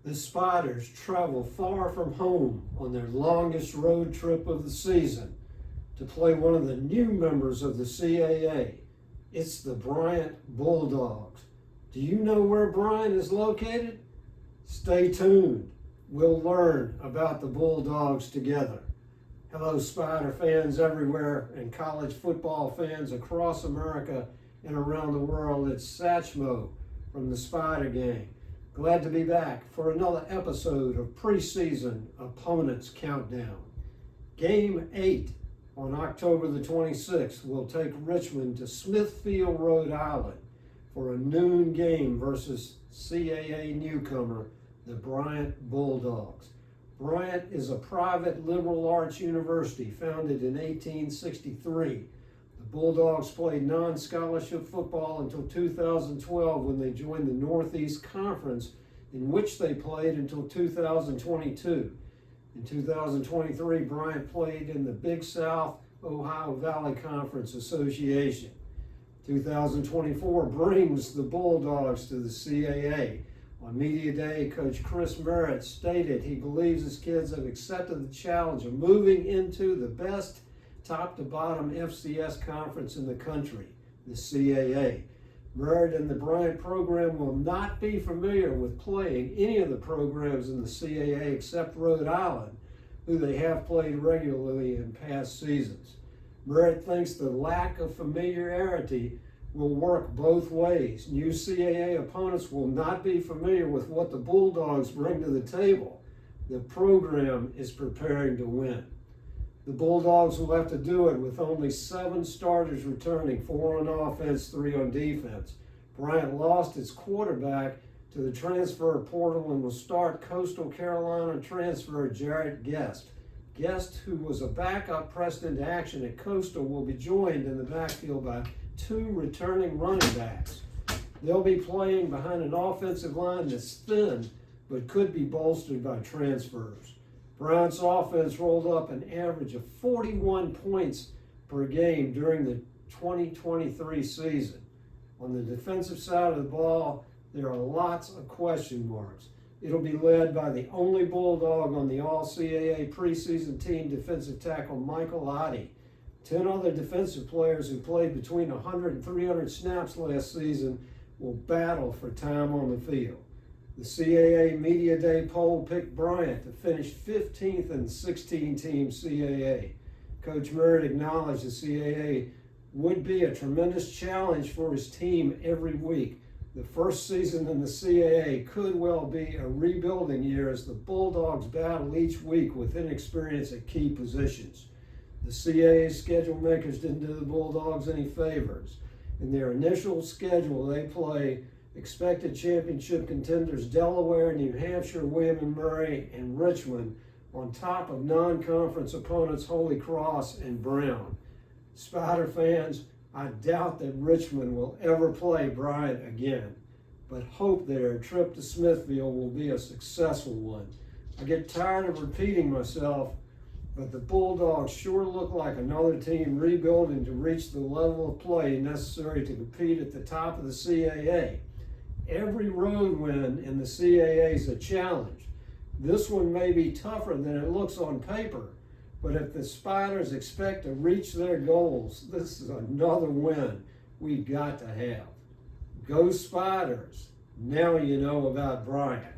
The Spiders travel far from home on their longest road trip of the season to play one of the new members of the CAA. It's the Bryant Bulldogs. Do you know where Bryant is located? Stay tuned. We'll learn about the Bulldogs together. Hello, Spider fans everywhere and college football fans across America and around the world. It's Satchmo from the Spider Gang. Glad to be back for another episode of Preseason Opponents Countdown. Game 8 on October the 26th will take Richmond to Smithfield, Rhode Island for a noon game versus CAA newcomer, the Bryant Bulldogs. Bryant is a private liberal arts university founded in 1863. The Bulldogs played non-scholarship football until 2012 when they joined the Northeast Conference, in which they played until 2022. In 2023, Bryant played in the Big South Ohio Valley Conference Association. 2024 brings the Bulldogs to the CAA. On Media Day, Coach Chris Merritt stated he believes his kids have accepted the challenge of moving into the best top-to-bottom FCS conference in the country, the CAA. Merritt and the Bryant program will not be familiar with playing any of the programs in the CAA except Rhode Island, who they have played regularly in past seasons. Merritt thinks the lack of familiarity will work both ways. New CAA opponents will not be familiar with what the Bulldogs bring to the table. The program is preparing to win. The Bulldogs will have to do it with only 7 starters returning, 4 on offense, 3 on defense. Bryant lost its quarterback to the transfer portal and will start Coastal Carolina transfer Jarrett Guest. Guest, who was a backup pressed into action at Coastal, will be joined in the backfield by 2 returning running backs. They'll be playing behind an offensive line that's thin but could be bolstered by transfers. Bryant's offense rolled up an average of 41 points per game during the 2023 season. On the defensive side of the ball, there are lots of question marks. It'll be led by the only Bulldog on the All CAA Preseason team, defensive tackle Michael Otty. 10 other defensive players who played between 100 and 300 snaps last season will battle for time on the field. The CAA Media Day poll picked Bryant to finish 15th in 16-team CAA. Coach Merritt acknowledged the CAA would be a tremendous challenge for his team every week. The first season in the CAA could well be a rebuilding year as the Bulldogs battle each week with inexperience at key positions. The CAA schedule makers didn't do the Bulldogs any favors. In their initial schedule, they play expected championship contenders Delaware, New Hampshire, William & Mary, and Richmond, on top of non-conference opponents Holy Cross and Brown. Spider fans, I doubt that Richmond will ever play Bryant again, but hope their trip to Smithfield will be a successful one. I get tired of repeating myself, but the Bulldogs sure look like another team rebuilding to reach the level of play necessary to compete at the top of the CAA. Every road win in the CAA is a challenge. This one may be tougher than it looks on paper, but if the Spiders expect to reach their goals, this is another win we've got to have. Go Spiders! Now you know about Bryant.